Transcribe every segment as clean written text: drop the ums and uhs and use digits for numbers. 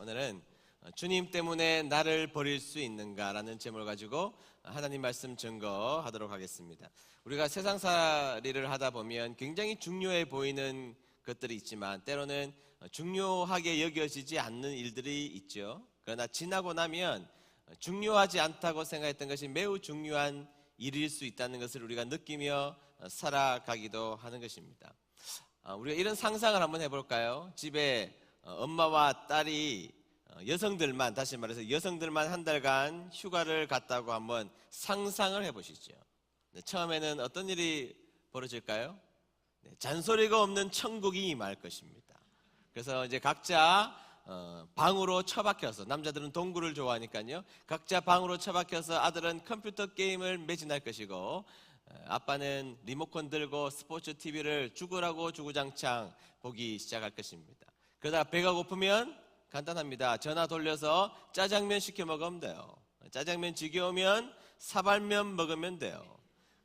오늘은 주님 때문에 나를 버릴 수 있는가라는 제목을 가지고 하나님 말씀 증거하도록 하겠습니다. 우리가 세상살이를 하다 보면 굉장히 중요해 보이는 것들이 있지만 때로는 중요하게 여겨지지 않는 일들이 있죠. 그러나 지나고 나면 중요하지 않다고 생각했던 것이 매우 중요한 일일 수 있다는 것을 우리가 느끼며 살아가기도 하는 것입니다. 우리가 이런 상상을 한번 해볼까요? 집에 엄마와 딸이 여성들만, 다시 말해서 여성들만 한 달간 휴가를 갔다고 한번 상상을 해보시죠. 처음에는 어떤 일이 벌어질까요? 잔소리가 없는 천국이 임할 것입니다. 그래서 이제 각자 방으로 처박혀서, 남자들은 동굴을 좋아하니까요, 각자 방으로 처박혀서 아들은 컴퓨터 게임을 매진할 것이고 아빠는 리모컨 들고 스포츠 TV를 죽으라고 주구장창 보기 시작할 것입니다. 그러다 배가 고프면 간단합니다. 전화 돌려서 짜장면 시켜 먹으면 돼요. 짜장면 지겨우면 사발면 먹으면 돼요.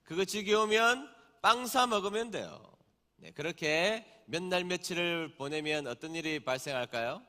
그거 지겨우면 빵 사 먹으면 돼요. 그렇게 몇 날 며칠을 보내면 어떤 일이 발생할까요?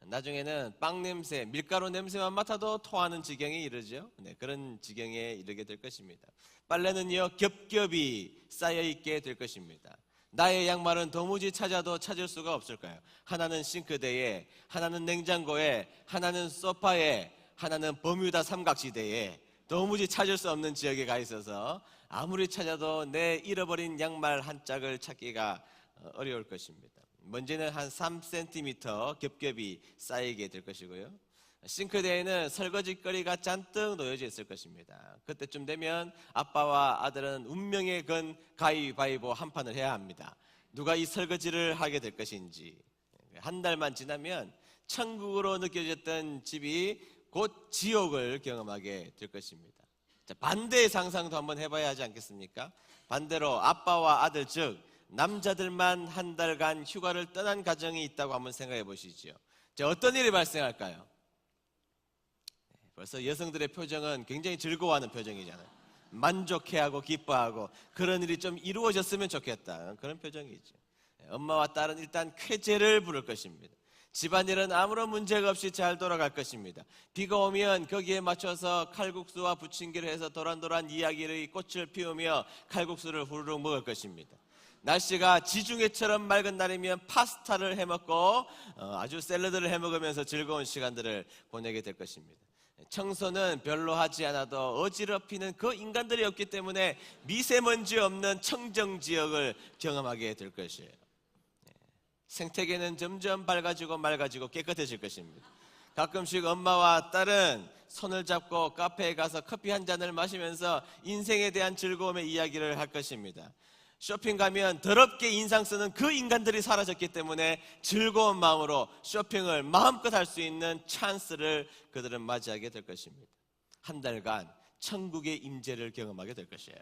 나중에는 빵 냄새, 밀가루 냄새만 맡아도 토하는 지경에 이르죠. 그런 지경에 이르게 될 것입니다. 빨래는요, 겹겹이 쌓여있게 될 것입니다. 나의 양말은 도무지 찾아도 찾을 수가 없을 거예요. 하나는 싱크대에, 하나는 냉장고에, 하나는 소파에, 하나는 버뮤다 삼각지대에 도무지 찾을 수 없는 지역에 가 있어서 아무리 찾아도 내 잃어버린 양말 한 짝을 찾기가 어려울 것입니다. 먼지는 한 3cm 겹겹이 쌓이게 될 것이고요. 싱크대에는 설거지거리가 잔뜩 놓여져 있을 것입니다. 그때쯤 되면 아빠와 아들은 운명의 건 가위바위보 한 판을 해야 합니다. 누가 이 설거지를 하게 될 것인지. 한 달만 지나면 천국으로 느껴졌던 집이 곧 지옥을 경험하게 될 것입니다. 자, 반대의 상상도 한번 해봐야 하지 않겠습니까? 반대로 아빠와 아들, 즉 남자들만 한 달간 휴가를 떠난 가정이 있다고 한번 생각해 보시죠. 자, 어떤 일이 발생할까요? 벌써 여성들의 표정은 굉장히 즐거워하는 표정이잖아요. 만족해하고 기뻐하고 그런 일이 좀 이루어졌으면 좋겠다, 그런 표정이죠. 엄마와 딸은 일단 쾌재를 부를 것입니다. 집안일은 아무런 문제가 없이 잘 돌아갈 것입니다. 비가 오면 거기에 맞춰서 칼국수와 부침개를 해서 도란도란 이야기의 꽃을 피우며 칼국수를 후루룩 먹을 것입니다. 날씨가 지중해처럼 맑은 날이면 파스타를 해먹고 아주 샐러드를 해먹으면서 즐거운 시간들을 보내게 될 것입니다. 청소는 별로 하지 않아도 어지럽히는 그 인간들이 없기 때문에 미세먼지 없는 청정지역을 경험하게 될 것이에요. 생태계는 점점 밝아지고 맑아지고 깨끗해질 것입니다. 가끔씩 엄마와 딸은 손을 잡고 카페에 가서 커피 한 잔을 마시면서 인생에 대한 즐거움의 이야기를 할 것입니다. 쇼핑 가면 더럽게 인상 쓰는 그 인간들이 사라졌기 때문에 즐거운 마음으로 쇼핑을 마음껏 할 수 있는 찬스를 그들은 맞이하게 될 것입니다. 한 달간 천국의 임재를 경험하게 될 것이에요.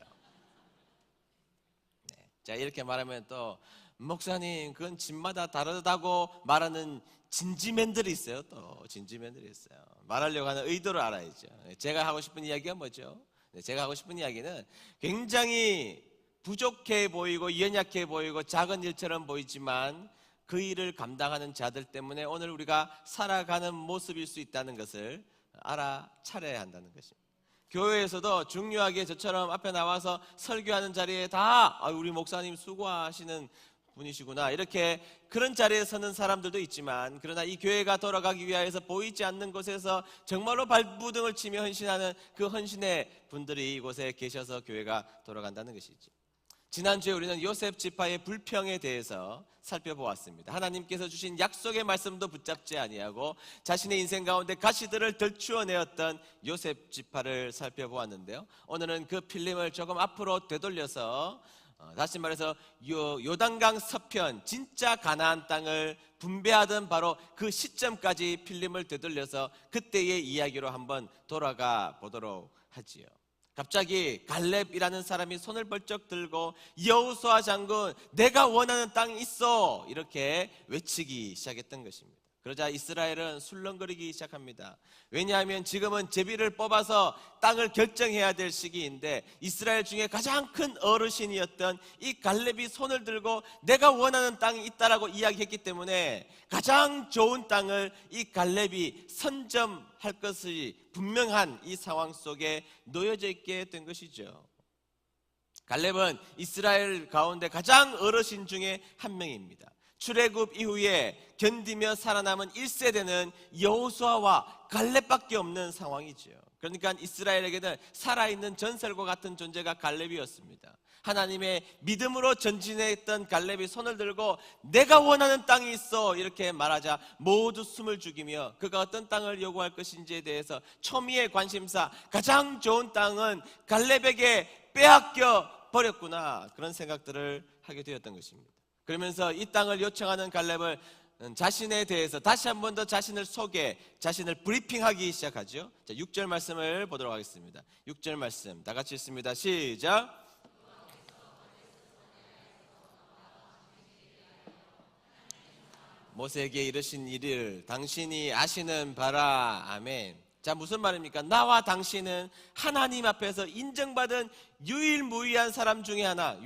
자, 이렇게 말하면 또 목사님, 그건 집마다 다르다고 말하는 진지맨들이 있어요. 또 진지맨들이 있어요. 말하려고 하는 의도를 알아야죠. 제가 하고 싶은 이야기가 뭐죠? 제가 하고 싶은 이야기는 굉장히 부족해 보이고 연약해 보이고 작은 일처럼 보이지만 그 일을 감당하는 자들 때문에 오늘 우리가 살아가는 모습일 수 있다는 것을 알아차려야 한다는 것입니다. 교회에서도 중요하게 저처럼 앞에 나와서 설교하는 자리에 다 우리 목사님 수고하시는 분이시구나, 이렇게 그런 자리에 서는 사람들도 있지만, 그러나 이 교회가 돌아가기 위하여서 보이지 않는 곳에서 정말로 발부등을 치며 헌신하는 그 헌신의 분들이 이곳에 계셔서 교회가 돌아간다는 것이지. 지난주에 우리는 요셉 지파의 불평에 대해서 살펴보았습니다. 하나님께서 주신 약속의 말씀도 붙잡지 아니하고 자신의 인생 가운데 가시들을 덜추어내었던 요셉 지파를 살펴보았는데요, 오늘은 그 필름을 조금 앞으로 되돌려서 다시 말해서 요단강 서편, 진짜 가나안 땅을 분배하던 바로 그 시점까지 필름을 되돌려서 그때의 이야기로 한번 돌아가 보도록 하지요. 갑자기 갈렙이라는 사람이 손을 벌쩍 들고 여호수아 장군, 내가 원하는 땅이 있어, 이렇게 외치기 시작했던 것입니다. 그러자 이스라엘은 술렁거리기 시작합니다. 왜냐하면 지금은 제비를 뽑아서 땅을 결정해야 될 시기인데 이스라엘 중에 가장 큰 어르신이었던 이 갈렙이 손을 들고 내가 원하는 땅이 있다라고 이야기했기 때문에 가장 좋은 땅을 이 갈렙이 선점할 것이 분명한 이 상황 속에 놓여져 있게 된 것이죠. 갈렙은 이스라엘 가운데 가장 어르신 중에 한 명입니다. 출애굽 이후에 견디며 살아남은 1세대는 여호수아와 갈렙밖에 없는 상황이죠. 그러니까 이스라엘에게는 살아있는 전설과 같은 존재가 갈렙이었습니다. 하나님의 믿음으로 전진했던 갈렙이 손을 들고 내가 원하는 땅이 있어 이렇게 말하자 모두 숨을 죽이며 그가 어떤 땅을 요구할 것인지에 대해서 초미의 관심사, 가장 좋은 땅은 갈렙에게 빼앗겨 버렸구나, 그런 생각들을 하게 되었던 것입니다. 그러면서 이 땅을 요청하는 갈렙을 자신에 대해서 다시 한 번 더 자신을 자신을 브리핑하기 시작하죠. 자, 6절 말씀을 보도록 하겠습니다. 6절 말씀 다 같이 읽습니다. 시작. 모세에게 이르신 일을 당신이 아시는 바라. 아멘. 자, 무슨 말입니까? 나와 당신은 하나님 앞에서 인정받은 유일무이한 사람 중에 하나,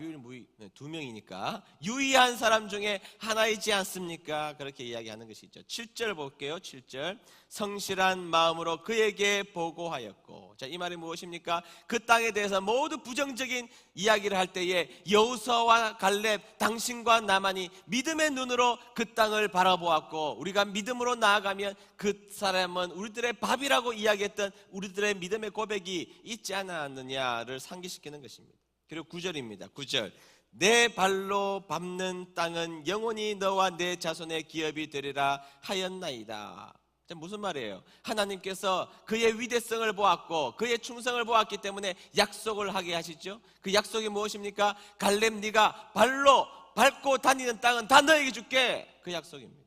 두 명이니까 유일한 사람 중에 하나이지 않습니까? 그렇게 이야기하는 것이죠. 7절 볼게요. 7절. 성실한 마음으로 그에게 보고하였고. 자, 이 말이 무엇입니까? 그 땅에 대해서 모두 부정적인 이야기를 할 때에 여호수아와 갈렙, 당신과 나만이 믿음의 눈으로 그 땅을 바라보았고, 우리가 믿음으로 나아가면 그 사람은 우리들의 밥이라고 이야기했던 우리들의 믿음의 고백이 있지 않았느냐를 상기시키는 것입니다. 그리고 9절입니다. 9절. 내 발로 밟는 땅은 영원히 너와 내 자손의 기업이 되리라 하였나이다. 무슨 말이에요? 하나님께서 그의 위대성을 보았고 그의 충성을 보았기 때문에 약속을 하게 하시죠. 그 약속이 무엇입니까? 갈렙, 네가 발로 밟고 다니는 땅은 다 너에게 줄게. 그 약속입니다.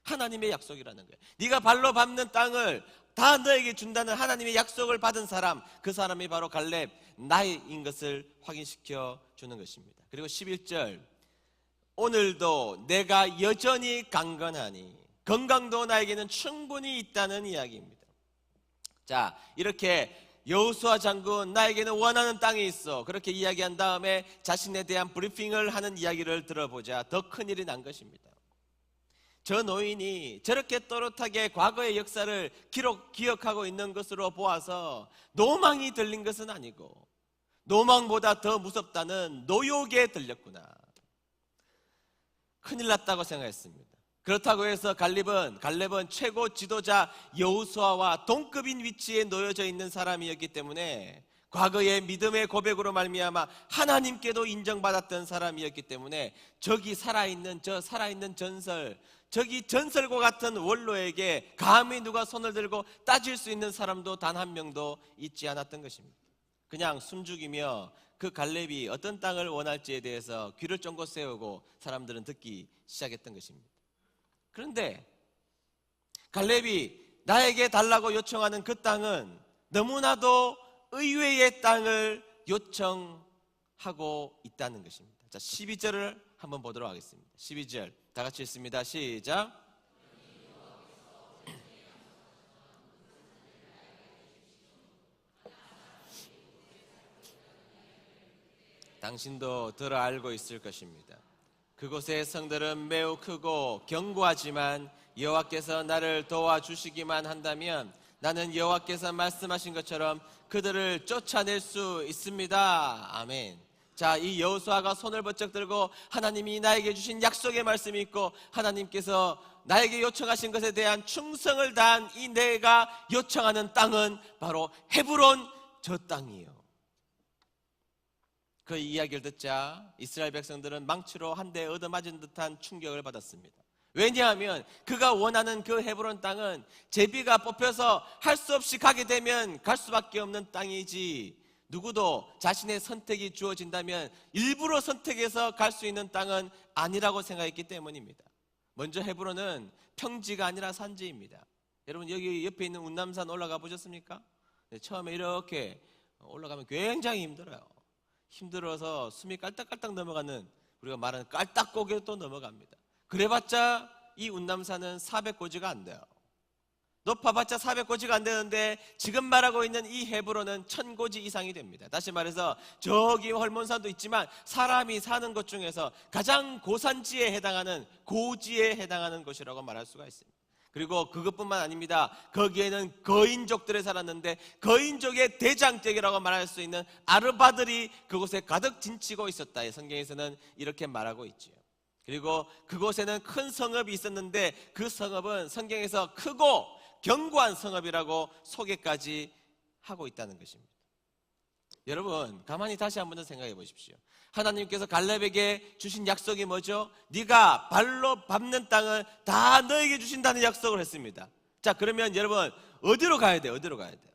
하나님의 약속이라는 거예요. 네가 발로 밟는 땅을 다 너에게 준다는 하나님의 약속을 받은 사람, 그 사람이 바로 갈렙, 나인 것을 확인시켜 주는 것입니다. 그리고 11절. 오늘도 내가 여전히 강건하니 건강도 나에게는 충분히 있다는 이야기입니다. 자, 이렇게 여호수아 장군, 나에게는 원하는 땅이 있어, 그렇게 이야기한 다음에 자신에 대한 브리핑을 하는 이야기를 들어보자 더 큰일이 난 것입니다. 저 노인이 저렇게 또렷하게 과거의 역사를 기억하고 있는 것으로 보아서 노망이 들린 것은 아니고 노망보다 더 무섭다는 노욕에 들렸구나. 큰일 났다고 생각했습니다. 그렇다고 해서 갈렙은 최고 지도자 여호수아와 동급인 위치에 놓여져 있는 사람이었기 때문에, 과거의 믿음의 고백으로 말미암아 하나님께도 인정받았던 사람이었기 때문에 저기 살아있는 전설, 저기 전설과 같은 원로에게 감히 누가 손을 들고 따질 수 있는 사람도 단 한 명도 있지 않았던 것입니다. 그냥 숨죽이며 그 갈렙이 어떤 땅을 원할지에 대해서 귀를 쫑긋 세우고 사람들은 듣기 시작했던 것입니다. 그런데 갈렙이 나에게 달라고 요청하는 그 땅은 너무나도 의외의 땅을 요청하고 있다는 것입니다. 자, 12절을 한번 보도록 하겠습니다. 12절 다 같이 읽습니다. 시작. 당신도 들어 알고 있을 것입니다. 그곳의 성들은 매우 크고 견고하지만 여호와께서 나를 도와주시기만 한다면 나는 여호와께서 말씀하신 것처럼 그들을 쫓아낼 수 있습니다. 아멘. 자, 이 여호수아가 손을 번쩍 들고 하나님이 나에게 주신 약속의 말씀이 있고 하나님께서 나에게 요청하신 것에 대한 충성을 다한 이 내가 요청하는 땅은 바로 헤브론 저 땅이에요. 그 이야기를 듣자 이스라엘 백성들은 망치로 한 대 얻어맞은 듯한 충격을 받았습니다. 왜냐하면 그가 원하는 그 헤브론 땅은 제비가 뽑혀서 할 수 없이 가게 되면 갈 수밖에 없는 땅이지, 누구도 자신의 선택이 주어진다면 일부러 선택해서 갈 수 있는 땅은 아니라고 생각했기 때문입니다. 먼저 헤브론은 평지가 아니라 산지입니다. 여러분, 여기 옆에 있는 운남산 올라가 보셨습니까? 처음에 이렇게 올라가면 굉장히 힘들어서 숨이 깔딱깔딱 넘어가는, 우리가 말하는 깔딱고개 또 넘어갑니다. 그래봤자 이 운남산은 400고지가 안 돼요. 높아봤자 400고지가 안 되는데 지금 말하고 있는 이 헤브론은 1000고지 이상이 됩니다. 다시 말해서 저기 헐몬산도 있지만 사람이 사는 곳 중에서 가장 고산지에 해당하는, 고지에 해당하는 곳이라고 말할 수가 있습니다. 그리고 그것뿐만 아닙니다. 거기에는 거인족들이 살았는데 거인족의 대장적이라고 말할 수 있는 아르바들이 그곳에 가득 진치고 있었다. 성경에서는 이렇게 말하고 있지요. 그리고 그곳에는 큰 성읍이 있었는데 그 성읍은 성경에서 크고 견고한 성읍이라고 소개까지 하고 있다는 것입니다. 여러분, 가만히 다시 한번 더 생각해 보십시오. 하나님께서 갈렙에게 주신 약속이 뭐죠? 네가 발로 밟는 땅을 다 너에게 주신다는 약속을 했습니다. 자, 그러면 여러분 어디로 가야 돼요? 어디로 가야 돼요?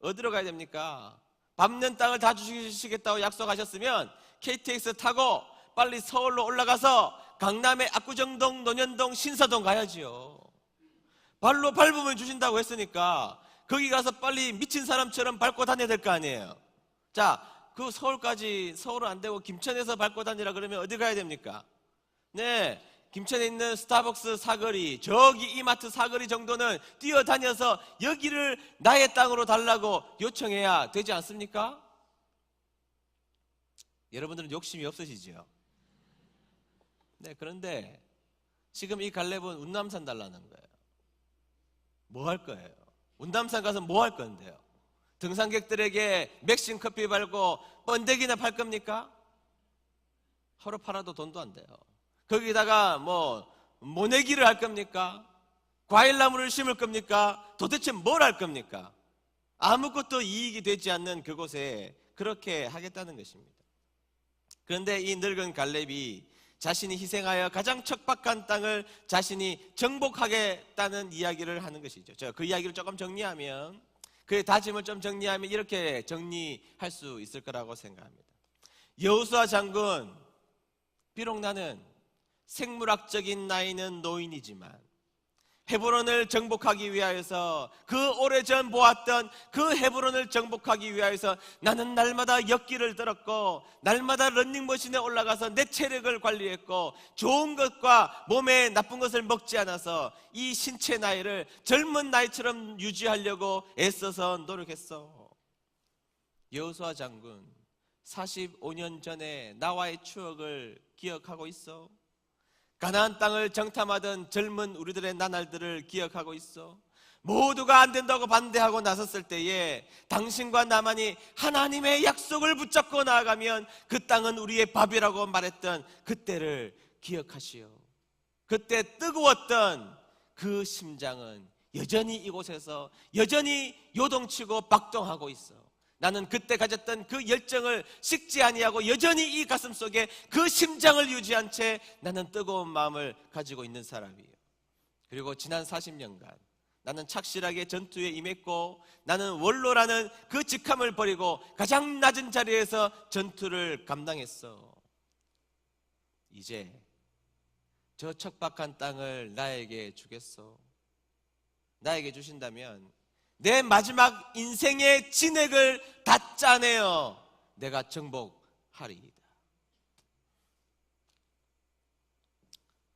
어디로 가야 됩니까? 밟는 땅을 다 주시겠다고 약속하셨으면 KTX 타고 빨리 서울로 올라가서 강남의 압구정동, 논현동, 신사동 가야지요. 발로 밟으면 주신다고 했으니까 거기 가서 빨리 미친 사람처럼 밟고 다녀야 될 거 아니에요. 자, 그 서울은 안 되고 김천에서 밟고 다니라 그러면 어디 가야 됩니까? 네, 김천에 있는 스타벅스 사거리, 저기 이마트 사거리 정도는 뛰어다녀서 여기를 나의 땅으로 달라고 요청해야 되지 않습니까? 여러분들은 욕심이 없으시죠? 네, 그런데 지금 이 갈렙은 운남산 달라는 거예요. 뭐 할 거예요? 운남산 가서 뭐 할 건데요? 등산객들에게 맥심 커피 팔고 번데기나 팔 겁니까? 하루 팔아도 돈도 안 돼요. 거기다가 모내기를 할 겁니까? 과일나무를 심을 겁니까? 도대체 뭘 할 겁니까? 아무것도 이익이 되지 않는 그곳에 그렇게 하겠다는 것입니다. 그런데 이 늙은 갈렙이 자신이 희생하여 가장 척박한 땅을 자신이 정복하겠다는 이야기를 하는 것이죠. 그 이야기를 조금 정리하면, 그의 다짐을 좀 정리하면 이렇게 정리할 수 있을 거라고 생각합니다. 여호수아 장군, 비록 나는 생물학적인 나이는 노인이지만 헤브론을 정복하기 위하여서, 그 오래전 보았던 그 헤브론을 정복하기 위하여서 나는 날마다 역기를 들었고 날마다 런닝머신에 올라가서 내 체력을 관리했고 좋은 것과 몸에 나쁜 것을 먹지 않아서 이 신체 나이를 젊은 나이처럼 유지하려고 애써서 노력했어. 여호수아 장군, 45년 전에 나와의 추억을 기억하고 있어? 가나안 땅을 정탐하던 젊은 우리들의 나날들을 기억하고 있어? 모두가 안 된다고 반대하고 나섰을 때에 당신과 나만이 하나님의 약속을 붙잡고 나아가면 그 땅은 우리의 밥이라고 말했던 그때를 기억하시오. 그때 뜨거웠던 그 심장은 여전히 이곳에서 여전히 요동치고 박동하고 있어. 나는 그때 가졌던 그 열정을 식지 아니하고 여전히 이 가슴 속에 그 심장을 유지한 채 나는 뜨거운 마음을 가지고 있는 사람이에요. 그리고 지난 40년간 나는 착실하게 전투에 임했고 나는 원로라는 그 직함을 버리고 가장 낮은 자리에서 전투를 감당했어. 이제 저 척박한 땅을 나에게 주겠어. 나에게 주신다면 내 마지막 인생의 진액을 다 짜내어 내가 정복하리이다.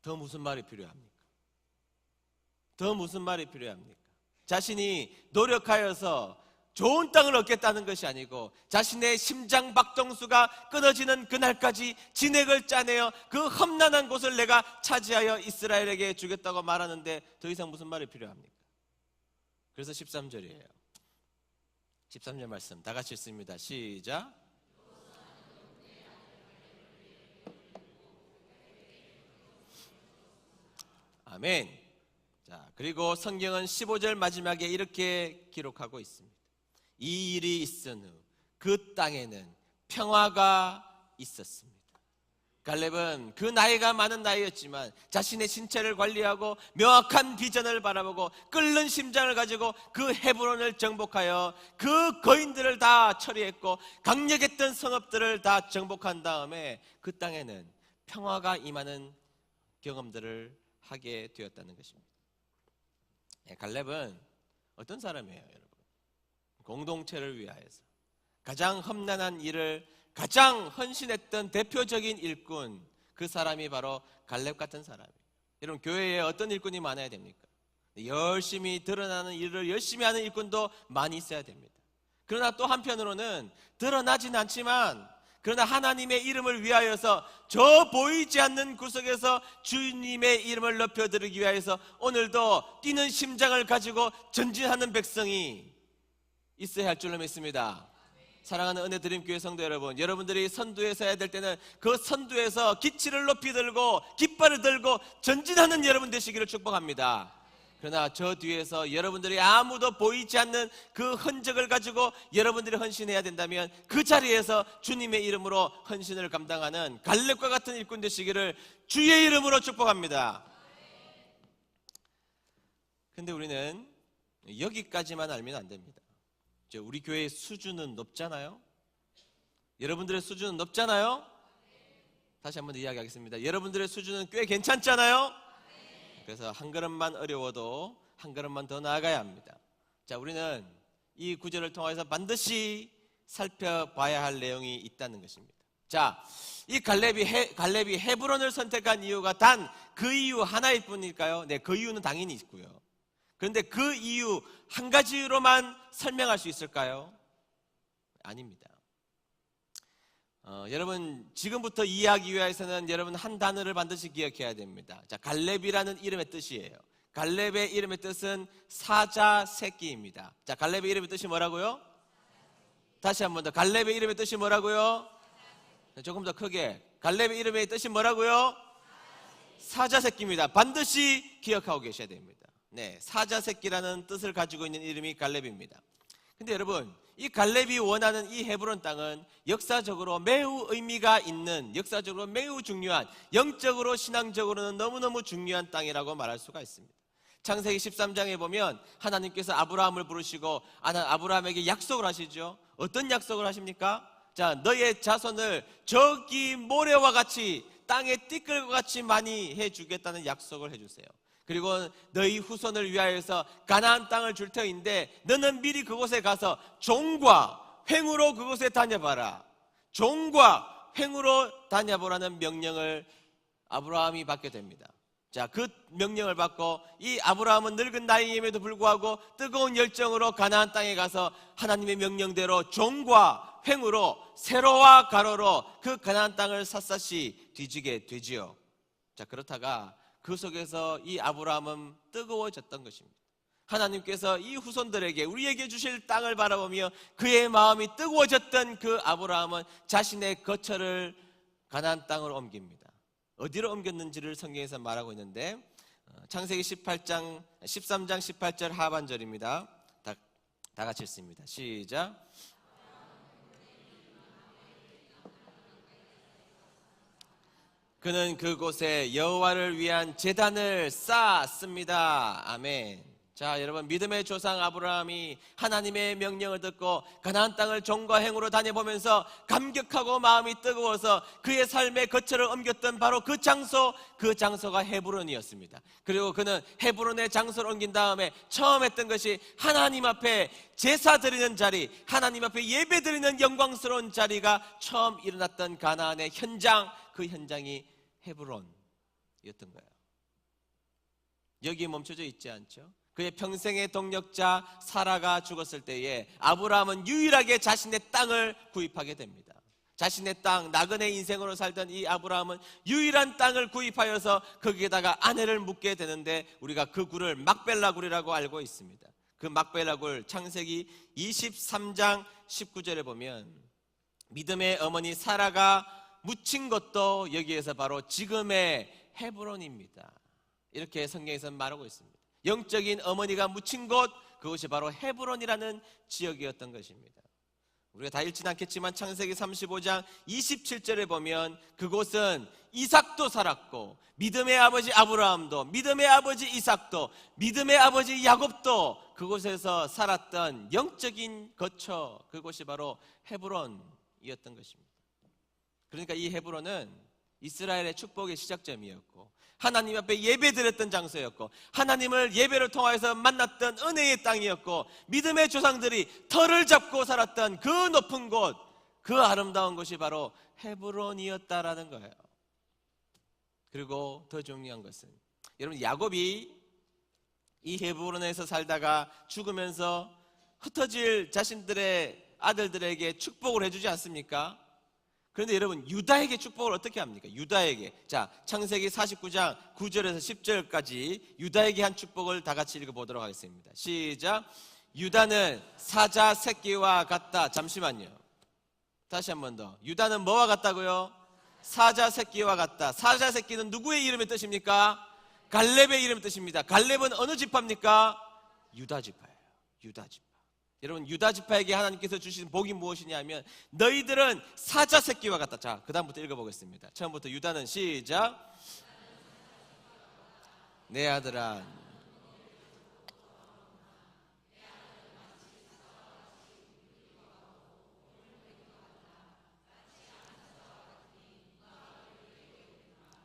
더 무슨 말이 필요합니까? 더 무슨 말이 필요합니까? 자신이 노력하여서 좋은 땅을 얻겠다는 것이 아니고 자신의 심장 박동수가 끊어지는 그날까지 진액을 짜내어 그 험난한 곳을 내가 차지하여 이스라엘에게 주겠다고 말하는데 더 이상 무슨 말이 필요합니까? 그래서 13절이에요. 13절 말씀 다 같이 읽습니다. 시작. 아멘. 자, 그리고 성경은 15절 마지막에 이렇게 기록하고 있습니다. 이 일이 있은 후 그 땅에는 평화가 있었습니다. 갈렙은 그 나이가 많은 나이였지만 자신의 신체를 관리하고 명확한 비전을 바라보고 끓는 심장을 가지고 그 헤브론을 정복하여 그 거인들을 다 처리했고 강력했던 성읍들을 다 정복한 다음에 그 땅에는 평화가 임하는 경험들을 하게 되었다는 것입니다. 갈렙은 어떤 사람이에요, 여러분? 공동체를 위하여서 가장 험난한 일을 가장 헌신했던 대표적인 일꾼, 그 사람이 바로 갈렙 같은 사람이에요. 여러분, 교회에 어떤 일꾼이 많아야 됩니까? 열심히 드러나는 일을 열심히 하는 일꾼도 많이 있어야 됩니다. 그러나 또 한편으로는 드러나진 않지만 그러나 하나님의 이름을 위하여서 저 보이지 않는 구석에서 주님의 이름을 높여드리기 위하여서 오늘도 뛰는 심장을 가지고 전진하는 백성이 있어야 할 줄로 믿습니다. 사랑하는 은혜드림교회 성도 여러분, 여러분들이 선두에 서야 될 때는 그 선두에서 기치를 높이 들고 깃발을 들고 전진하는 여러분 되시기를 축복합니다. 그러나 저 뒤에서 여러분들이 아무도 보이지 않는 그 흔적을 가지고 여러분들이 헌신해야 된다면 그 자리에서 주님의 이름으로 헌신을 감당하는 갈렙과 같은 일꾼 되시기를 주의 이름으로 축복합니다. 근데 우리는 여기까지만 알면 안 됩니다. 우리 교회의 수준은 높잖아요. 여러분들의 수준은 높잖아요. 다시 한번 이야기하겠습니다. 여러분들의 수준은 꽤 괜찮잖아요. 그래서 한 걸음만 어려워도 한 걸음만 더 나아가야 합니다. 자, 우리는 이 구절을 통해서 반드시 살펴봐야 할 내용이 있다는 것입니다. 자, 이 갈렙이 헤브론을 선택한 이유가 단 그 이유 하나일 뿐일까요? 네, 그 이유는 당연히 있고요. 그런데 그 이유 한 가지로만 설명할 수 있을까요? 아닙니다. 여러분, 지금부터 이해하기 위해서는 여러분 한 단어를 반드시 기억해야 됩니다. 자, 갈렙이라는 이름의 뜻이에요. 갈렙의 이름의 뜻은 사자 새끼입니다. 자, 갈렙의 이름의 뜻이 뭐라고요? 다시 한 번 더. 갈렙의 이름의 뜻이 뭐라고요? 조금 더 크게. 갈렙의 이름의 뜻이 뭐라고요? 사자 새끼입니다. 반드시 기억하고 계셔야 됩니다. 네, 사자 새끼라는 뜻을 가지고 있는 이름이 갈렙입니다. 근데 여러분, 이 갈렙이 원하는 이 헤브론 땅은 역사적으로 매우 의미가 있는, 역사적으로 매우 중요한, 영적으로 신앙적으로는 너무너무 중요한 땅이라고 말할 수가 있습니다. 창세기 13장에 보면 하나님께서 아브라함을 부르시고 아브라함에게 약속을 하시죠. 어떤 약속을 하십니까? 자, 너의 자손을 저기 모래와 같이 땅의 띠끌과 같이 많이 해주겠다는 약속을 해주세요. 그리고 너희 후손을 위하여서 가나안 땅을 줄 터인데 너는 미리 그곳에 가서 종과 횡으로 그곳에 다녀봐라. 종과 횡으로 다녀보라는 명령을 아브라함이 받게 됩니다. 자, 그 명령을 받고 이 아브라함은 늙은 나이임에도 불구하고 뜨거운 열정으로 가나안 땅에 가서 하나님의 명령대로 종과 횡으로 세로와 가로로 그 가나안 땅을 샅샅이 뒤지게 되지요. 자, 그렇다가 그 속에서 이 아브라함은 뜨거워졌던 것입니다. 하나님께서 이 후손들에게 우리에게 주실 땅을 바라보며 그의 마음이 뜨거워졌던 그 아브라함은 자신의 거처를 가나안 땅으로 옮깁니다. 어디로 옮겼는지를 성경에서 말하고 있는데 창세기 13장 18절 하반절입니다. 다 같이 읽습니다. 시작. 그는 그곳에 여호와를 위한 제단을 쌓았습니다. 아멘. 자, 여러분, 믿음의 조상 아브라함이 하나님의 명령을 듣고 가나안 땅을 종과 행으로 다녀보면서 감격하고 마음이 뜨거워서 그의 삶의 거처를 옮겼던 바로 그 장소가 헤브론이었습니다. 그리고 그는 헤브론의 장소를 옮긴 다음에 처음 했던 것이 하나님 앞에 제사 드리는 자리, 하나님 앞에 예배 드리는 영광스러운 자리가 처음 일어났던 가나안의 현장, 그 현장이 헤브론이었던 거예요. 여기에 멈춰져 있지 않죠? 그의 평생의 동력자 사라가 죽었을 때에 아브라함은 유일하게 자신의 땅을 구입하게 됩니다. 자신의 땅, 나그네 인생으로 살던 이 아브라함은 유일한 땅을 구입하여서 거기에다가 아내를 묻게 되는데 우리가 그 굴을 막벨라 굴이라고 알고 있습니다. 그 막벨라 굴 창세기 23장 19절에 보면 믿음의 어머니 사라가 묻힌 것도 여기에서 바로 지금의 헤브론입니다. 이렇게 성경에서 말하고 있습니다. 영적인 어머니가 묻힌 곳, 그것이 바로 헤브론이라는 지역이었던 것입니다. 우리가 다 읽지는 않겠지만 창세기 35장 27절에 보면 그곳은 이삭도 살았고 믿음의 아버지 아브라함도, 믿음의 아버지 이삭도, 믿음의 아버지 야곱도 그곳에서 살았던 영적인 거처, 그곳이 바로 헤브론이었던 것입니다. 그러니까 이 헤브론은 이스라엘의 축복의 시작점이었고 하나님 앞에 예배드렸던 장소였고 하나님을 예배를 통해서 만났던 은혜의 땅이었고 믿음의 조상들이 터를 잡고 살았던 그 높은 곳, 그 아름다운 곳이 바로 헤브론이었다라는 거예요. 그리고 더 중요한 것은 여러분, 야곱이 이 헤브론에서 살다가 죽으면서 흩어질 자신들의 아들들에게 축복을 해주지 않습니까? 그런데 여러분, 유다에게 축복을 어떻게 합니까? 유다에게. 자, 창세기 49장 9절에서 10절까지 유다에게 한 축복을 다 같이 읽어보도록 하겠습니다. 시작. 유다는 사자 새끼와 같다. 잠시만요. 다시 한 번 더. 유다는 뭐와 같다고요? 사자 새끼와 같다. 사자 새끼는 누구의 이름의 뜻입니까? 갈렙의 이름의 뜻입니다. 갈렙은 어느 지파입니까? 유다 지파예요. 유다 지파. 여러분, 유다 지파에게 하나님께서 주신 복이 무엇이냐면 너희들은 사자 새끼와 같다. 자, 그 다음부터 읽어보겠습니다. 처음부터 유다는 시작. 내 아들아,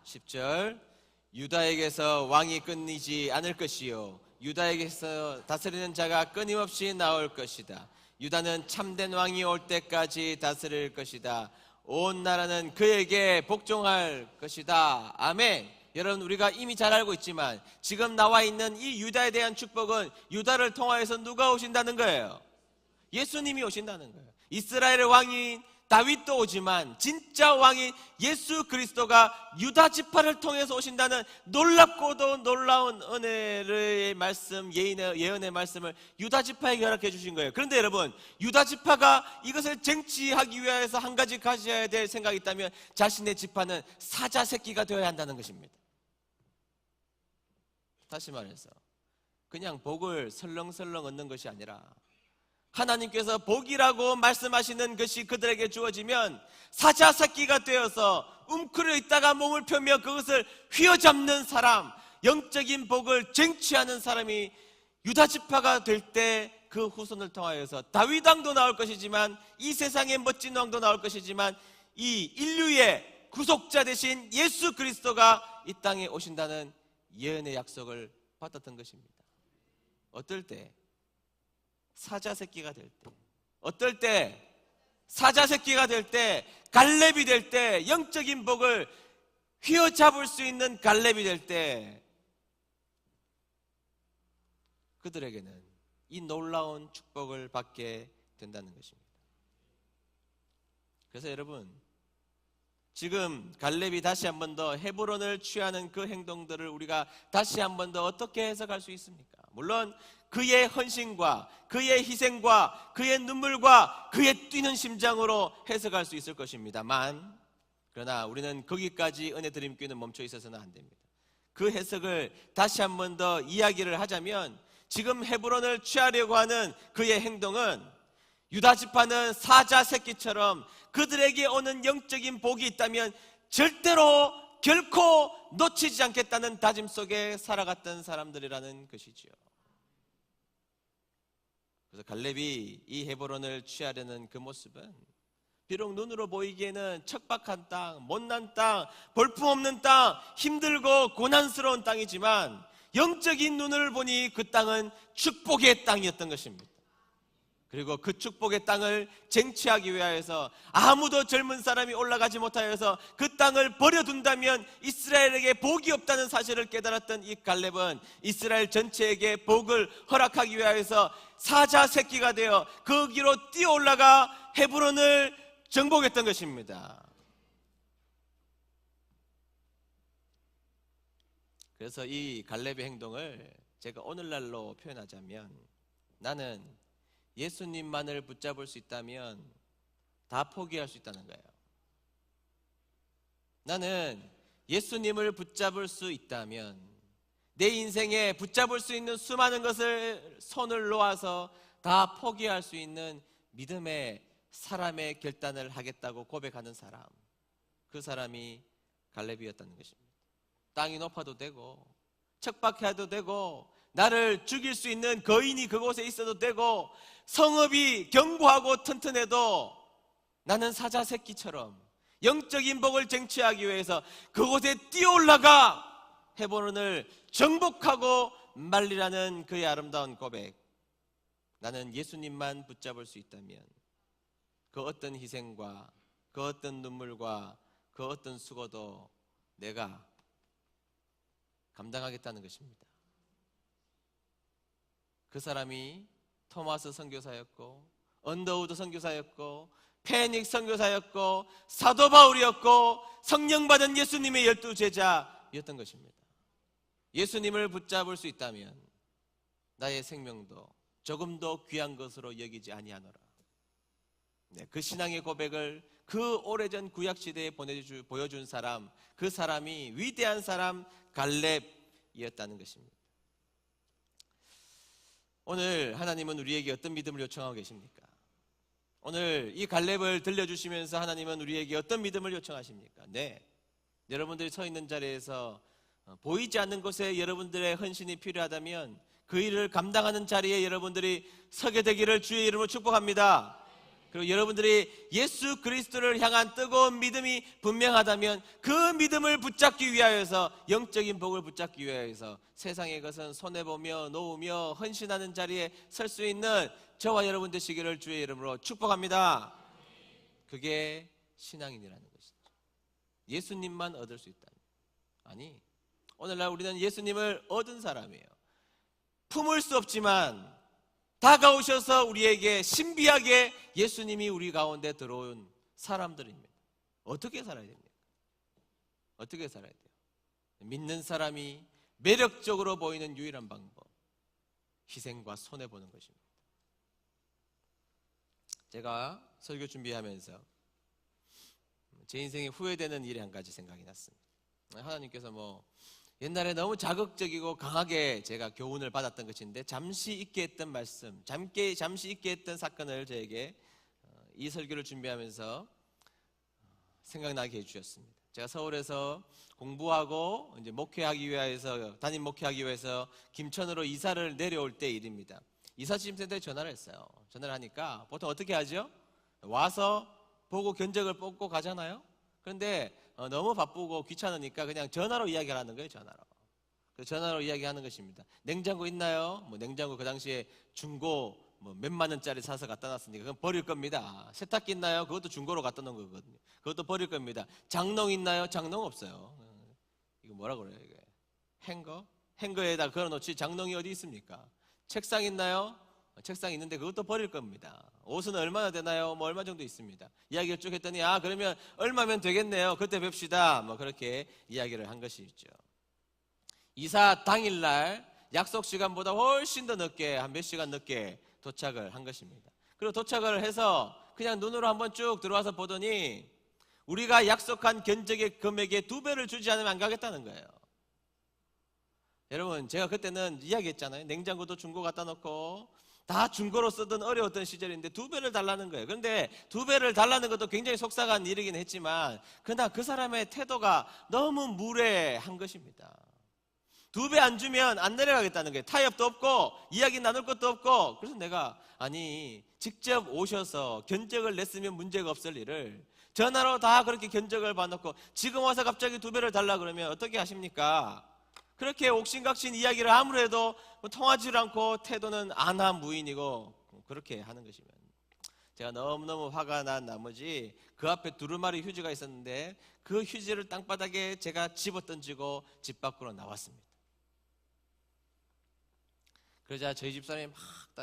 (10절) 유다에게서 왕이 끊이지 않을 것이요 유다에게서 다스리는 자가 끊임없이 나올 것이다. 유다는 참된 왕이 올 때까지 다스릴 것이다. 온 나라는 그에게 복종할 것이다. 아멘. 여러분, 우리가 이미 잘 알고 있지만 지금 나와 있는 이 유다에 대한 축복은 유다를 통하여서 누가 오신다는 거예요? 예수님이 오신다는 거예요. 이스라엘의 왕인 다윗도 오지만 진짜 왕인 예수 그리스도가 유다 지파를 통해서 오신다는 놀랍고도 놀라운 은혜의 말씀, 예언의 말씀을 유다 지파에게 허락해 주신 거예요. 그런데 여러분, 유다 지파가 이것을 쟁취하기 위해서 한 가지 가져야 될 생각이 있다면 자신의 지파는 사자 새끼가 되어야 한다는 것입니다. 다시 말해서 그냥 복을 설렁설렁 얻는 것이 아니라 하나님께서 복이라고 말씀하시는 것이 그들에게 주어지면 사자 새끼가 되어서 움크려 있다가 몸을 펴며 그것을 휘어잡는 사람, 영적인 복을 쟁취하는 사람이 유다 지파가 될 때 그 후손을 통하여서 다윗 왕도 나올 것이지만 이 세상의 멋진 왕도 나올 것이지만 이 인류의 구속자 되신 예수 그리스도가 이 땅에 오신다는 예언의 약속을 받았던 것입니다. 어떨 때? 사자 새끼가 될 때. 어떨 때? 사자 새끼가 될 때, 갈렙이 될 때, 영적인 복을 휘어잡을 수 있는 갈렙이 될 때 그들에게는 이 놀라운 축복을 받게 된다는 것입니다. 그래서 여러분, 지금 갈렙이 다시 한 번 더 헤브론을 취하는 그 행동들을 우리가 다시 한 번 더 어떻게 해석할 수 있습니까? 물론 그의 헌신과 그의 희생과 그의 눈물과 그의 뛰는 심장으로 해석할 수 있을 것입니다만, 그러나 우리는 거기까지 은혜 드림교회는 멈춰 있어서는 안 됩니다. 그 해석을 다시 한 번 더 이야기를 하자면, 지금 헤브론을 취하려고 하는 그의 행동은 유다 지파는 사자 새끼처럼 그들에게 오는 영적인 복이 있다면 절대로 결코 놓치지 않겠다는 다짐 속에 살아갔던 사람들이라는 것이지요. 그래서 갈렙이 이 헤브론을 취하려는 그 모습은 비록 눈으로 보이기에는 척박한 땅, 못난 땅, 볼품없는 땅, 힘들고 고난스러운 땅이지만 영적인 눈을 보니 그 땅은 축복의 땅이었던 것입니다. 그리고 그 축복의 땅을 쟁취하기 위하여서 아무도 젊은 사람이 올라가지 못하여서 그 땅을 버려둔다면 이스라엘에게 복이 없다는 사실을 깨달았던 이 갈렙은 이스라엘 전체에게 복을 허락하기 위하여서 사자 새끼가 되어 거기로 뛰어올라가 헤브론을 정복했던 것입니다. 그래서 이 갈렙의 행동을 제가 오늘날로 표현하자면, 나는 예수님만을 붙잡을 수 있다면 다 포기할 수 있다는 거예요. 나는 예수님을 붙잡을 수 있다면 내 인생에 붙잡을 수 있는 수많은 것을 손을 놓아서 다 포기할 수 있는 믿음의 사람의 결단을 하겠다고 고백하는 사람, 그 사람이 갈렙이었다는 것입니다. 땅이 높아도 되고 척박해도 되고 나를 죽일 수 있는 거인이 그곳에 있어도 되고 성읍이 견고하고 튼튼해도 나는 사자 새끼처럼 영적인 복을 쟁취하기 위해서 그곳에 뛰어올라가 헤브론을 정복하고 말리라는 그의 아름다운 고백. 나는 예수님만 붙잡을 수 있다면 그 어떤 희생과 그 어떤 눈물과 그 어떤 수고도 내가 감당하겠다는 것입니다. 그 사람이 토마스 선교사였고, 언더우드 선교사였고, 페닉 선교사였고, 사도 바울이었고, 성령 받은 예수님의 12 제자였던 것입니다. 예수님을 붙잡을 수 있다면 나의 생명도 조금도 귀한 것으로 여기지 아니하노라. 네, 그 신앙의 고백을 그 오래전 구약시대에 보여준 사람, 그 사람이 위대한 사람 갈렙이었다는 것입니다. 오늘 하나님은 우리에게 어떤 믿음을 요청하고 계십니까? 오늘 이 갈렙을 들려주시면서 하나님은 우리에게 어떤 믿음을 요청하십니까? 네, 여러분들이 서 있는 자리에서 보이지 않는 곳에 여러분들의 헌신이 필요하다면 그 일을 감당하는 자리에 여러분들이 서게 되기를 주의 이름으로 축복합니다. 그리고 여러분들이 예수 그리스도를 향한 뜨거운 믿음이 분명하다면 그 믿음을 붙잡기 위하여서, 영적인 복을 붙잡기 위하여서 세상의 것은 손해보며 놓으며 헌신하는 자리에 설 수 있는 저와 여러분 되시기를 주의 이름으로 축복합니다. 그게 신앙인이라는 것이죠. 예수님만 얻을 수 있다는. 아니, 오늘날 우리는 예수님을 얻은 사람이에요. 품을 수 없지만 다가오셔서 우리에게 신비하게 예수님이 우리 가운데 들어온 사람들입니다. 어떻게 살아야 됩니까? 어떻게 살아야 돼요? 믿는 사람이 매력적으로 보이는 유일한 방법, 희생과 손해보는 것입니다. 제가 설교 준비하면서 제 인생에 후회되는 일이 한 가지 생각이 났습니다. 하나님께서 옛날에 너무 자극적이고 강하게 제가 교훈을 받았던 것인데 잠시 잊게 했던 말씀, 잠시 잊게 했던 사건을 저에게 이 설교를 준비하면서 생각나게 해주셨습니다. 제가 서울에서 공부하고 이제 목회하기 위해서, 담임 목회하기 위해서 김천으로 이사를 내려올 때 일입니다. 이사짐센터에 전화를 했어요. 전화를 하니까 보통 어떻게 하죠? 와서 보고 견적을 뽑고 가잖아요. 그런데 너무 바쁘고 귀찮으니까 그냥 전화로 이야기하는 거예요. 전화로 이야기하는 것입니다. 냉장고 있나요? 냉장고 그 당시에 중고 몇만 원짜리 사서 갖다 놨으니까 그건 버릴 겁니다. 세탁기 있나요? 그것도 중고로 갖다 놓은 거거든요. 그것도 버릴 겁니다. 장롱 있나요? 장롱 없어요. 이거 뭐라고 그래요? 이게 행거에다 걸어놓지 장롱이 어디 있습니까? 책상 있나요? 책상 있는데 그것도 버릴 겁니다. 옷은 얼마나 되나요? 얼마 정도 있습니다. 이야기를 쭉 했더니 그러면 얼마면 되겠네요. 그때 뵙시다. 그렇게 이야기를 한 것이죠. 이사 당일날 약속 시간보다 훨씬 더 늦게, 한 몇 시간 늦게 도착을 한 것입니다. 그리고 도착을 해서 그냥 눈으로 한번 쭉 들어와서 보더니 우리가 약속한 견적의 금액의 2배를 주지 않으면 안 가겠다는 거예요. 여러분, 제가 그때는 이야기했잖아요. 냉장고도 중고 갖다 놓고 다 중고로 쓰던 어려웠던 시절인데 2배를 달라는 거예요. 그런데 2배를 달라는 것도 굉장히 속상한 일이긴 했지만 그러나 그 사람의 태도가 너무 무례한 것입니다. 2배 안 주면 안 내려가겠다는 거예요. 타협도 없고 이야기 나눌 것도 없고. 그래서 내가 직접 오셔서 견적을 냈으면 문제가 없을 일을 전화로 다 그렇게 견적을 봐놓고 지금 와서 갑자기 2배를 달라 그러면 어떻게 하십니까? 그렇게 옥신각신 이야기를 아무리 해도 통하지 않고 태도는 안하무인이고 그렇게 하는 것이면 제가 너무너무 화가 난 나머지 그 앞에 두루마리 휴지가 있었는데 그 휴지를 땅바닥에 제가 집어던지고 집 밖으로 나왔습니다. 그러자 저희 집사람이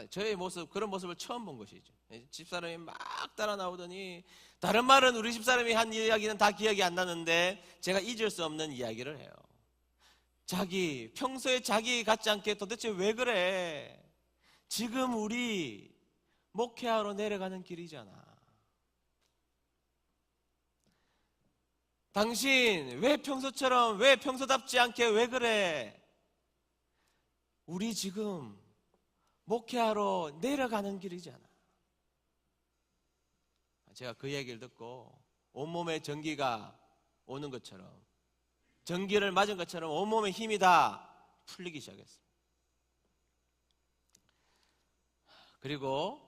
저의 모습, 그런 모습을 처음 본 것이죠. 집사람이 막 따라 나오더니 다른 말은 우리 집사람이 한 이야기는 다 기억이 안 나는데 제가 잊을 수 없는 이야기를 해요. 평소에 자기 같지 않게 도대체 왜 그래? 지금 우리 목회하러 내려가는 길이잖아. 당신 왜 평소처럼, 왜 평소답지 않게 왜 그래? 우리 지금 목회하러 내려가는 길이잖아. 제가 그 얘기를 듣고 온몸에 전기가 오는 것처럼, 전기를 맞은 것처럼 온몸에 힘이 다 풀리기 시작했어요. 그리고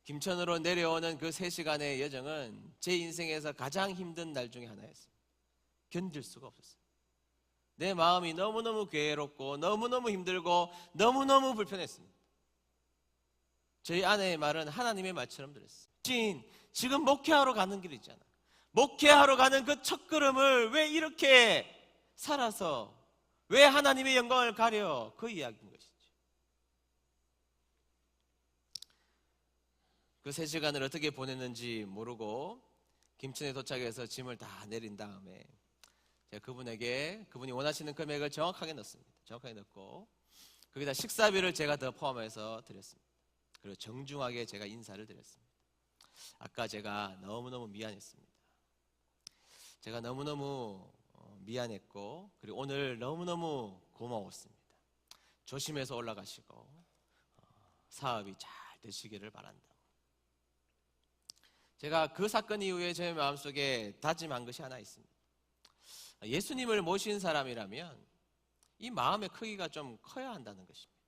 김천으로 내려오는 그 3시간의 여정은 제 인생에서 가장 힘든 날 중에 하나였어요. 견딜 수가 없었어요. 내 마음이 너무너무 괴롭고 너무너무 힘들고 너무너무 불편했습니다. 저희 아내의 말은 하나님의 말처럼 들었어요. 지금 목회하러 가는 길 있잖아. 목회하러 가는 그 첫걸음을 왜 이렇게 살아서 왜 하나님의 영광을 가려? 그 이야기인 것이죠. 그 3시간을 어떻게 보냈는지 모르고 김천에 도착해서 짐을 다 내린 다음에 제가 그분이 원하시는 금액을 정확하게 넣습니다. 정확하게 넣고 거기다 식사비를 제가 더 포함해서 드렸습니다. 그리고 정중하게 제가 인사를 드렸습니다. 아까 제가 너무너무 미안했습니다. 제가 너무너무 미안했고, 그리고 오늘 너무너무 고마웠습니다. 조심해서 올라가시고 사업이 잘 되시기를 바란다. 제가 그 사건 이후에 제 마음속에 다짐한 것이 하나 있습니다. 예수님을 모신 사람이라면 이 마음의 크기가 좀 커야 한다는 것입니다.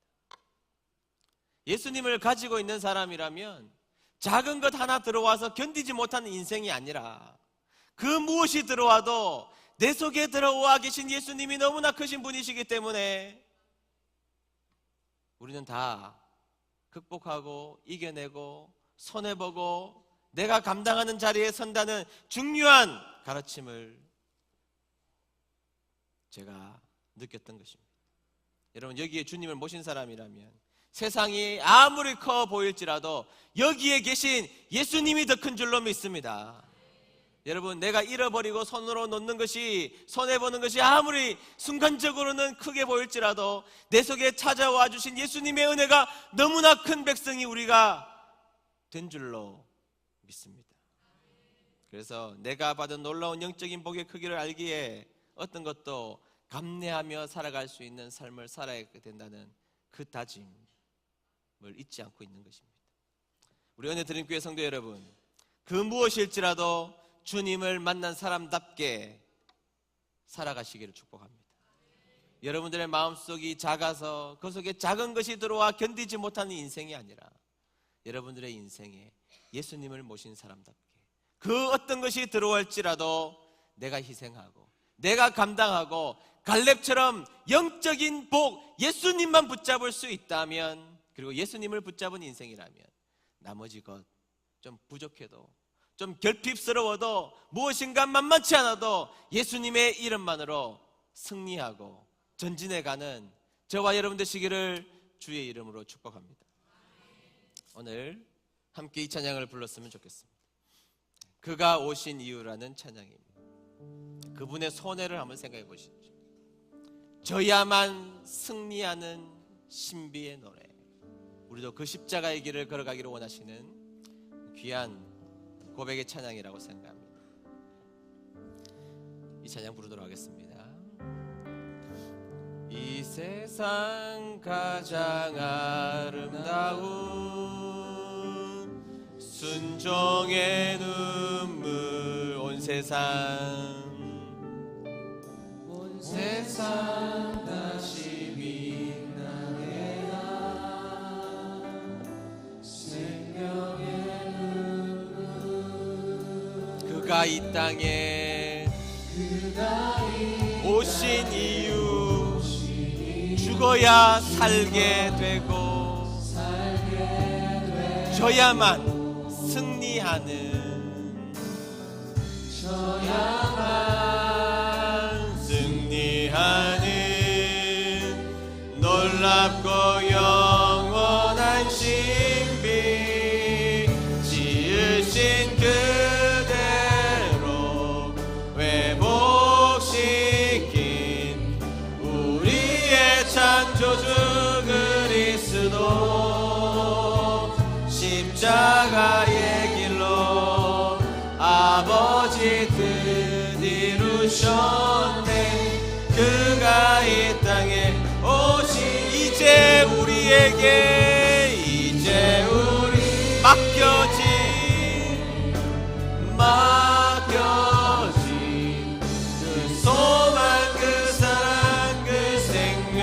예수님을 가지고 있는 사람이라면 작은 것 하나 들어와서 견디지 못하는 인생이 아니라 그 무엇이 들어와도 내 속에 들어와 계신 예수님이 너무나 크신 분이시기 때문에 우리는 다 극복하고 이겨내고 손해보고 내가 감당하는 자리에 선다는 중요한 가르침을 제가 느꼈던 것입니다. 여러분, 여기에 주님을 모신 사람이라면 세상이 아무리 커 보일지라도 여기에 계신 예수님이 더 큰 줄로 믿습니다. 여러분, 내가 잃어버리고 손으로 놓는 것이, 손해보는 것이 아무리 순간적으로는 크게 보일지라도 내 속에 찾아와 주신 예수님의 은혜가 너무나 큰 백성이 우리가 된 줄로 믿습니다. 그래서 내가 받은 놀라운 영적인 복의 크기를 알기에 어떤 것도 감내하며 살아갈 수 있는 삶을 살아야 된다는 그 다짐을 잊지 않고 있는 것입니다. 우리 은혜드림교회 성도 여러분, 그 무엇일지라도 주님을 만난 사람답게 살아가시기를 축복합니다. 여러분들의 마음속이 작아서 그 속에 작은 것이 들어와 견디지 못하는 인생이 아니라 여러분들의 인생에 예수님을 모신 사람답게 그 어떤 것이 들어올지라도 내가 희생하고 내가 감당하고 갈렙처럼 영적인 복, 예수님만 붙잡을 수 있다면, 그리고 예수님을 붙잡은 인생이라면 나머지 것 좀 부족해도 좀 결핍스러워도 무엇인가 만만치 않아도 예수님의 이름만으로 승리하고 전진해가는 저와 여러분 되시기를 주의 이름으로 축복합니다. 오늘 함께 이 찬양을 불렀으면 좋겠습니다. 그가 오신 이유라는 찬양입니다. 그분의 손해를 한번 생각해 보십시오. 저야만 승리하는 신비의 노래. 우리도 그 십자가의 길을 걸어가기를 원하시는 귀한 고백의 찬양이라고 생각합니다. 이 찬양 부르도록 하겠습니다. 이 세상 가장 아름다운 순종의 눈물, 온 세상 다시 빛나게 하 생명의 눈물. 그가 이 땅에 오신 이유, 죽어야 살게 되고 저야만 승리하는, 놀랍고 영원한 신비, 지으신 그대로 회복시킨 우리의 창조주 그리스도, 십자가의 길로 아버지 뜻 이루셨네. 그가 이 땅에 오신, 이제 우리에게 이제 우리 맡겨진 그 소망, 그 사랑, 그 생명,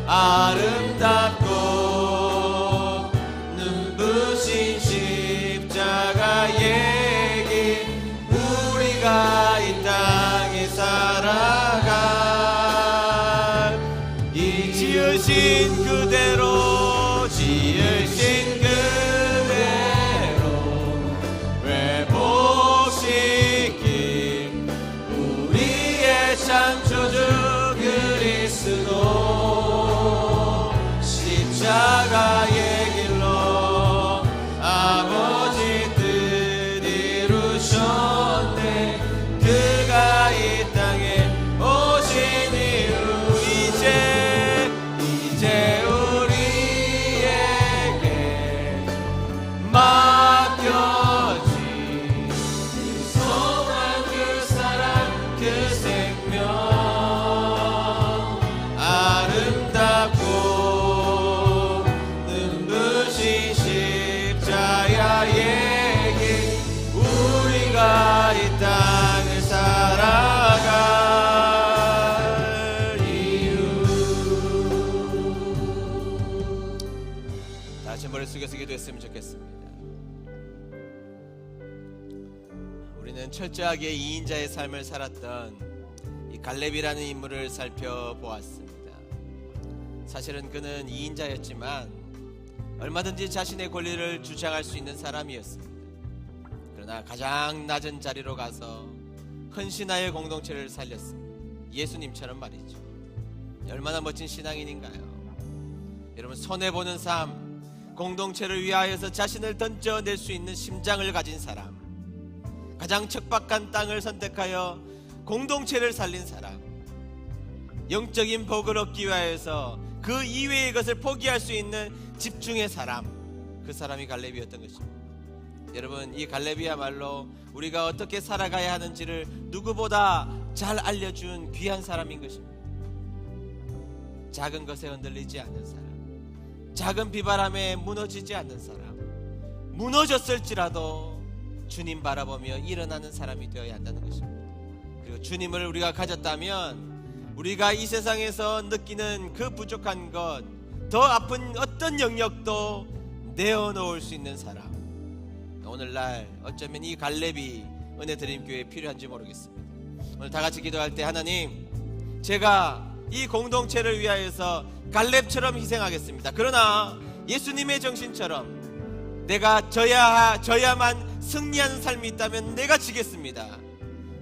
아름답고 눈부신 십자가의 길, 우리가 이 땅에 살아갈 이 지으신 그대로, 지으신 그대로 회복시킨 우리의 창조 같이 머리 숙여서 기도했으면 좋겠습니다. 우리는 철저하게 이인자의 삶을 살았던 이 갈렙이라는 인물을 살펴보았습니다. 사실은 그는 이인자였지만 얼마든지 자신의 권리를 주장할 수 있는 사람이었습니다. 그러나 가장 낮은 자리로 가서 헌신하여 공동체를 살렸습니다. 예수님처럼 말이죠. 얼마나 멋진 신앙인인가요? 여러분, 손해보는 삶, 공동체를 위하여서 자신을 던져낼 수 있는 심장을 가진 사람, 가장 척박한 땅을 선택하여 공동체를 살린 사람, 영적인 복을 얻기 위하여서 그 이외의 것을 포기할 수 있는 집중의 사람, 그 사람이 갈렙이었던 것입니다. 여러분, 이 갈렙이야말로 우리가 어떻게 살아가야 하는지를 누구보다 잘 알려준 귀한 사람인 것입니다. 작은 것에 흔들리지 않는 사람, 작은 비바람에 무너지지 않는 사람, 무너졌을지라도 주님 바라보며 일어나는 사람이 되어야 한다는 것입니다. 그리고 주님을 우리가 가졌다면 우리가 이 세상에서 느끼는 그 부족한 것, 더 아픈 어떤 영역도 내어놓을 수 있는 사람, 오늘날 어쩌면 이 갈렙이 은혜드림 교회에 필요한지 모르겠습니다. 오늘 다 같이 기도할 때, 하나님, 제가 이 공동체를 위하여서 갈렙처럼 희생하겠습니다. 그러나 예수님의 정신처럼 내가 져야만 승리하는 삶이 있다면 내가 지겠습니다.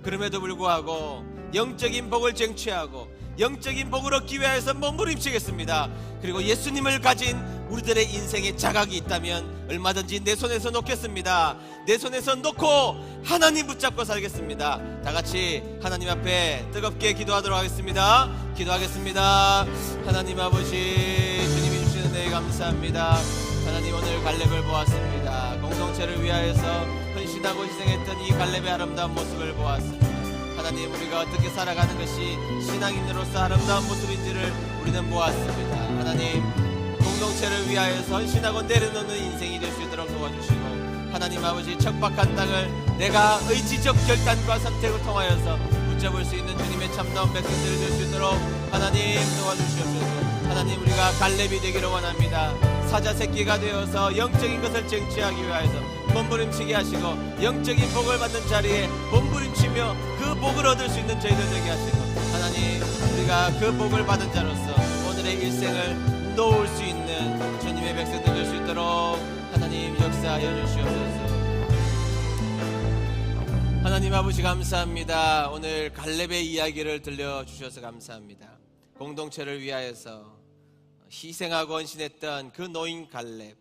그럼에도 불구하고 영적인 복을 쟁취하고 영적인 복을 얻기 위해서 몸부림치겠습니다. 그리고 예수님을 가진 우리들의 인생에 자각이 있다면 얼마든지 내 손에서 놓겠습니다. 내 손에서 놓고 하나님 붙잡고 살겠습니다. 다 같이 하나님 앞에 뜨겁게 기도하도록 하겠습니다. 기도하겠습니다. 하나님 아버지, 주님이 주시는 은혜 감사합니다. 하나님, 오늘 갈렙을 보았습니다. 공동체를 위하여서 헌신하고 희생했던 이 갈렙의 아름다운 모습을 보았습니다. 하나님, 우리가 어떻게 살아가는 것이 신앙인으로서 아름다운 모습인지를 우리는 보았습니다. 하나님, 공동체를 위하여서 헌신하고 내려놓는 인생이 될 수 있도록 도와주시고, 하나님 아버지, 척박한 땅을 내가 의지적 결단과 선택을 통하여서 붙잡을 수 있는 주님의 참다운 백성들이 될 수 있도록 하나님 도와주시옵소서. 하나님, 우리가 갈렙이 되기를 원합니다. 사자 새끼가 되어서 영적인 것을 쟁취하기 위하여서 몸부림치게 하시고, 영적인 복을 받는 자리에 몸부림치며 그 복을 얻을 수 있는 저희들 되게 하시고, 하나님, 우리가 그 복을 받은 자로서 오늘의 일생을 놓을 수 있는 주님의 백성들 될 수 있도록 하나님 역사하여 주시옵소서. 하나님 아버지, 감사합니다. 오늘 갈렙의 이야기를 들려주셔서 감사합니다. 공동체를 위하여서 희생하고 헌신했던 그 노인 갈렙,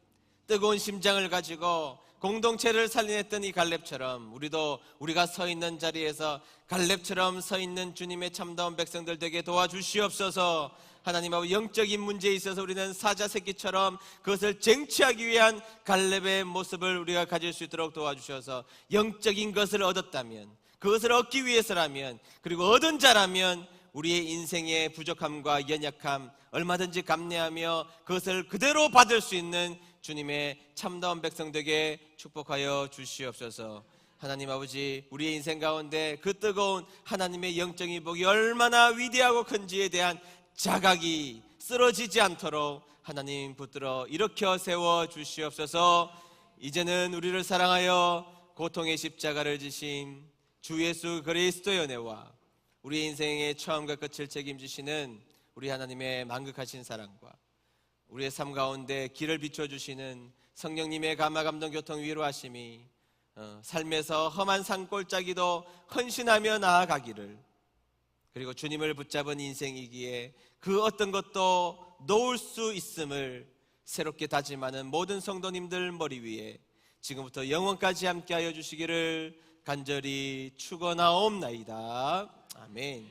뜨거운 심장을 가지고 공동체를 살린했던 이 갈렙처럼 우리도 우리가 서 있는 자리에서 갈렙처럼 서 있는 주님의 참다운 백성들 되게 도와주시옵소서. 하나님 아버지, 영적인 문제에 있어서 우리는 사자 새끼처럼 그것을 쟁취하기 위한 갈렙의 모습을 우리가 가질 수 있도록 도와주셔서, 영적인 것을 얻었다면, 그것을 얻기 위해서라면, 그리고 얻은 자라면 우리의 인생의 부족함과 연약함 얼마든지 감내하며 그것을 그대로 받을 수 있는 주님의 참다운 백성들에게 축복하여 주시옵소서. 하나님 아버지, 우리의 인생 가운데 그 뜨거운 하나님의 영적인 복이 얼마나 위대하고 큰지에 대한 자각이 쓰러지지 않도록 하나님 붙들어 일으켜 세워 주시옵소서. 이제는 우리를 사랑하여 고통의 십자가를 지신 주 예수 그리스도의 은혜와 우리의 인생의 처음과 끝을 책임지시는 우리 하나님의 만극하신 사랑과 우리의 삶 가운데 길을 비춰주시는 성령님의 감화 감동 교통 위로하심이 삶에서 험한 산골짜기도 헌신하며 나아가기를, 그리고 주님을 붙잡은 인생이기에 그 어떤 것도 놓을 수 있음을 새롭게 다짐하는 모든 성도님들 머리 위에 지금부터 영원까지 함께하여 주시기를 간절히 축원하옵나이다. 아멘.